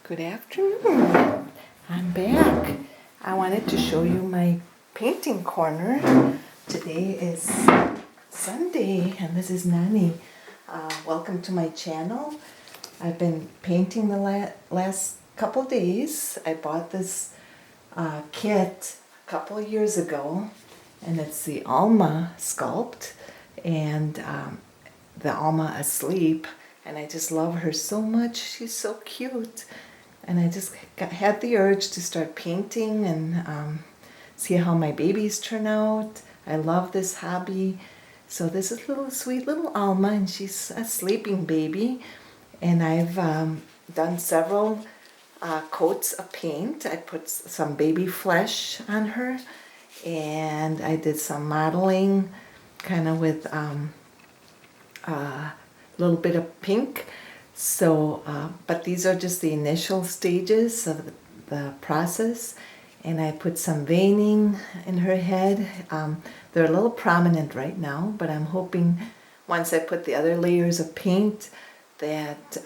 Good afternoon. I'm back. I wanted to show you my painting corner. Today is Sunday and this is Nani. Welcome to my channel. I've been painting the last couple days. I bought this kit a couple years ago and it's the Alma sculpt and the Alma asleep. And I just love her so much. She's so cute. And I just had the urge to start painting and see how my babies turn out. I love this hobby. So this is sweet little Alma, and she's a sleeping baby. And I've done several coats of paint. I put some baby flesh on her, and I did some modeling, kind of with a little bit of pink. So, but these are just the initial stages of the process. And I put some veining in her head. They're a little prominent right now, but I'm hoping once I put the other layers of paint that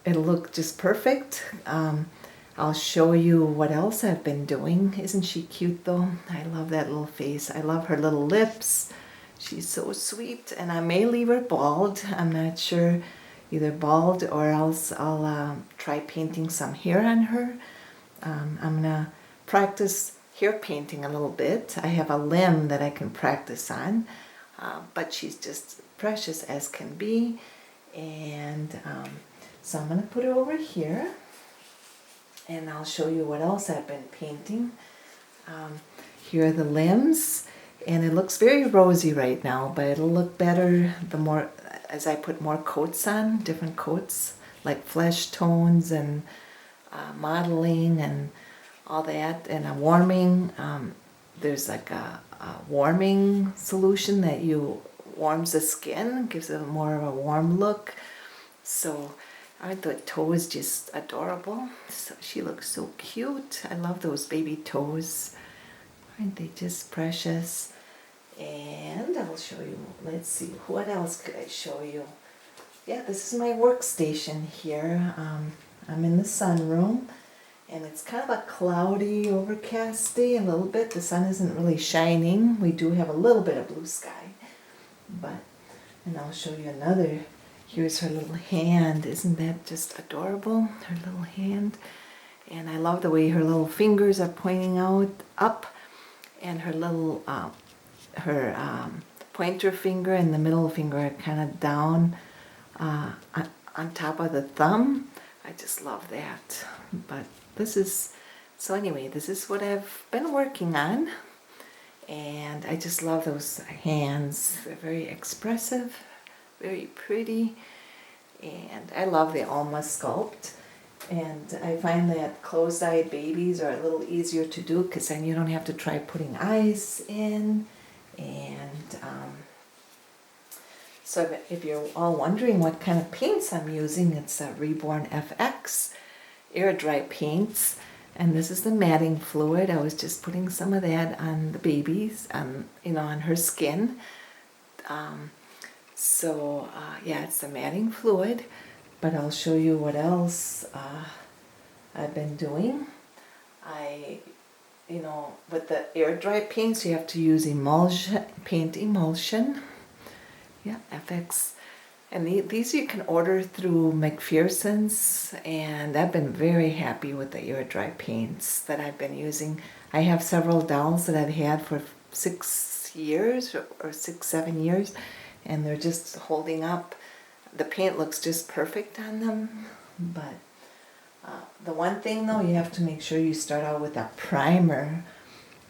it'll look just perfect. I'll show you what else I've been doing. Isn't she cute though? I love that little face. I love her little lips. She's so sweet, and I may leave her bald. I'm not sure, either bald or else I'll try painting some hair on her. I'm gonna practice hair painting a little bit. I have a limb that I can practice on, but she's just precious as can be. And so I'm gonna put her over here, and I'll show you what else I've been painting. Here are the limbs. And it looks very rosy right now, but it'll look better the more as I put more coats on, different coats, like flesh tones and modeling and all that, and a warming. There's like a warming solution that warms the skin, gives it more of a warm look. So aren't the toes just adorable? So she looks so cute. I love those baby toes. Aren't they just precious? And I'll show you, let's see, what else could I show you? Yeah, this is my workstation here. I'm in the sunroom, and it's kind of a cloudy, overcast day a little bit. The sun isn't really shining. We do have a little bit of blue sky. And I'll show you another. Here's her little hand. Isn't that just adorable? Her little hand. And I love the way her little fingers are pointing out up. And her little, pointer finger and the middle finger are kind of down on top of the thumb. I just love that. But this is what I've been working on. And I just love those hands. They're very expressive, very pretty. And I love the Alma sculpt. And I find that closed-eyed babies are a little easier to do because then you don't have to try putting eyes in. And so if you're all wondering what kind of paints I'm using, it's a Reborn FX air dry paints. And this is the matting fluid. I was just putting some of that on the babies, on her skin. Yeah, it's the matting fluid. But I'll show you what else I've been doing. With the air dry paints, you have to use paint emulsion. Yeah, FX. And these you can order through McPherson's, and I've been very happy with the air dry paints that I've been using. I have several dolls that I've had for 6 years or 7 years, and they're just holding up. The paint looks just perfect on them, but the one thing though, you have to make sure you start out with a primer.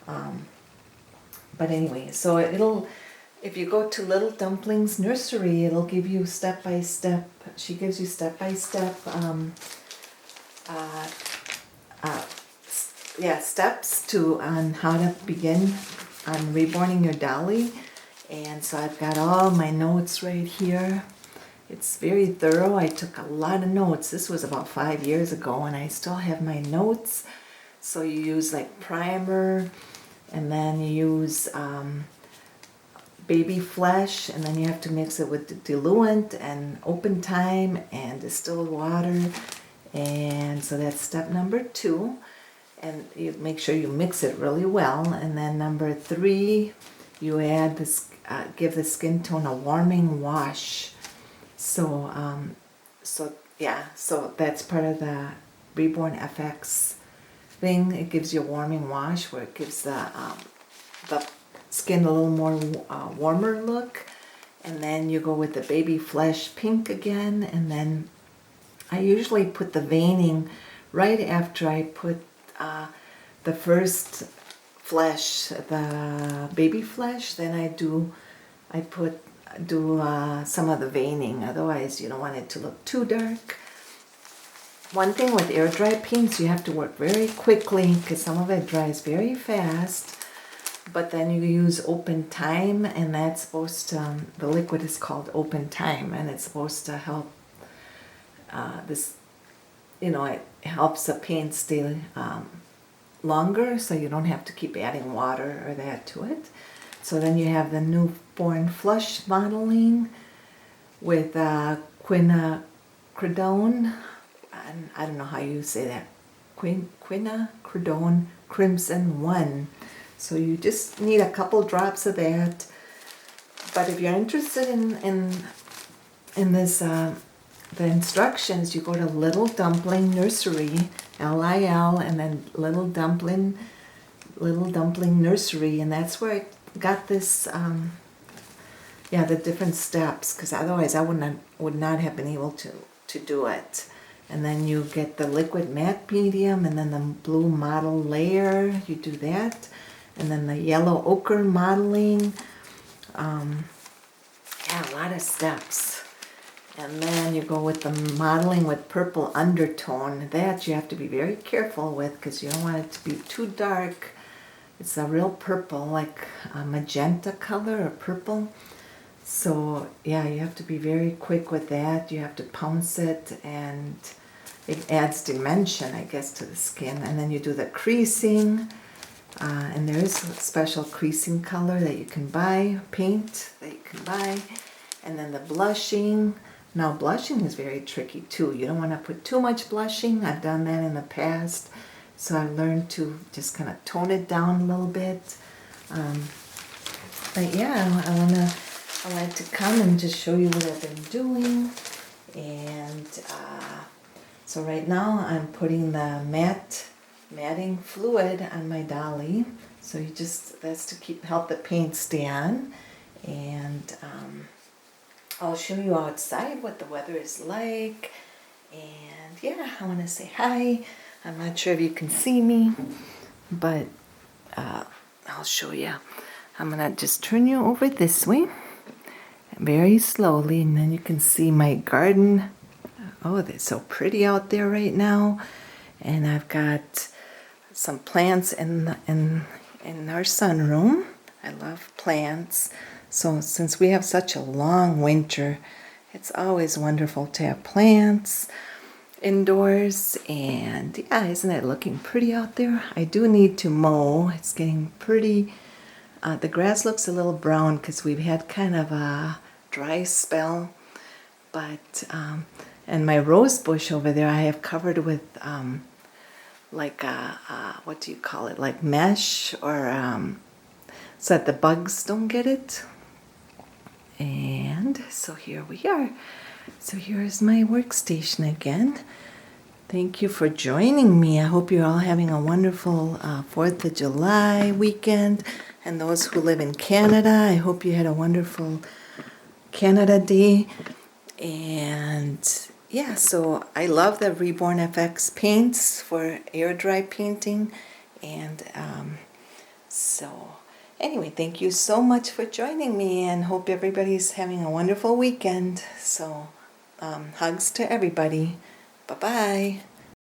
But anyway, so if you go to Little Dumplings Nursery, it'll give you step-by-step, she gives you step-by-step, steps on how to begin on reborning your dolly. And so I've got all my notes right here. It's very thorough. I took a lot of notes. This was about 5 years ago, and I still have my notes. So you use like primer, and then you use baby flesh, and then you have to mix it with the diluent and open time and distilled water. And so that's step number 2. And you make sure you mix it really well. And then number 3, you add this, give the skin tone a warming wash. So, so that's part of the Reborn FX thing. It gives you a warming wash where it gives the skin a little more warmer look. And then you go with the baby flesh pink again. And then I usually put the veining right after I put the first flesh, the baby flesh. Then I do some of the veining. Otherwise, you don't want it to look too dark. One thing with air dry paints, you have to work very quickly because some of it dries very fast. But then you use open time, and that's supposed to, the liquid is called open time, and it's supposed to help this, it helps the paint stay longer, so you don't have to keep adding water or that to it. So then you have the newborn flush modeling with quinacridone, and I don't know how you say that, quinacridone Crimson 1. So you just need a couple drops of that. But if you're interested in this, the instructions, you go to Little Dumpling Nursery, LIL, and then Little Dumpling Nursery, and that's where I got this. The different steps, because otherwise I would not have been able to do it. And then you get the liquid matte medium, and then the blue model layer. You do that. And then the yellow ochre modeling. A lot of steps. And then you go with the modeling with purple undertone. That you have to be very careful with because you don't want it to be too dark. It's a real purple, like a magenta color or purple. So yeah, you have to be very quick with that. You have to pounce it, and it adds dimension, I guess, to the skin. And then you do the creasing. And there is a special creasing color that you can buy, paint that you can buy. And then the blushing. Now blushing is very tricky too. You don't want to put too much blushing. I've done that in the past. So I've learned to just kind of tone it down a little bit. But yeah, I like to come and just show you what I've been doing. And so right now I'm putting the matting fluid on my dolly. So that's to help the paint stay on. And I'll show you outside what the weather is like. And yeah, I want to say hi. I'm not sure if you can see me, but I'll show you. I'm going to just turn you over this way very slowly, and then you can see my garden. Oh, they're so pretty out there right now. And I've got some plants in our sunroom. I love plants. So since we have such a long winter, it's always wonderful to have plants indoors. And yeah, isn't it looking pretty out there? I do need to mow. It's getting pretty. The grass looks a little brown because we've had kind of a dry spell. But and my rose bush over there I have covered with what do you call it, like mesh, or so that the bugs don't get it. And so here we are. So here's my workstation again. Thank you for joining me. I hope you're all having a wonderful 4th of July weekend. And those who live in Canada, I hope you had a wonderful Canada Day. And yeah, so I love the Reborn FX paints for air dry painting. And so anyway, thank you so much for joining me, and hope everybody's having a wonderful weekend. So hugs to everybody. Bye-bye.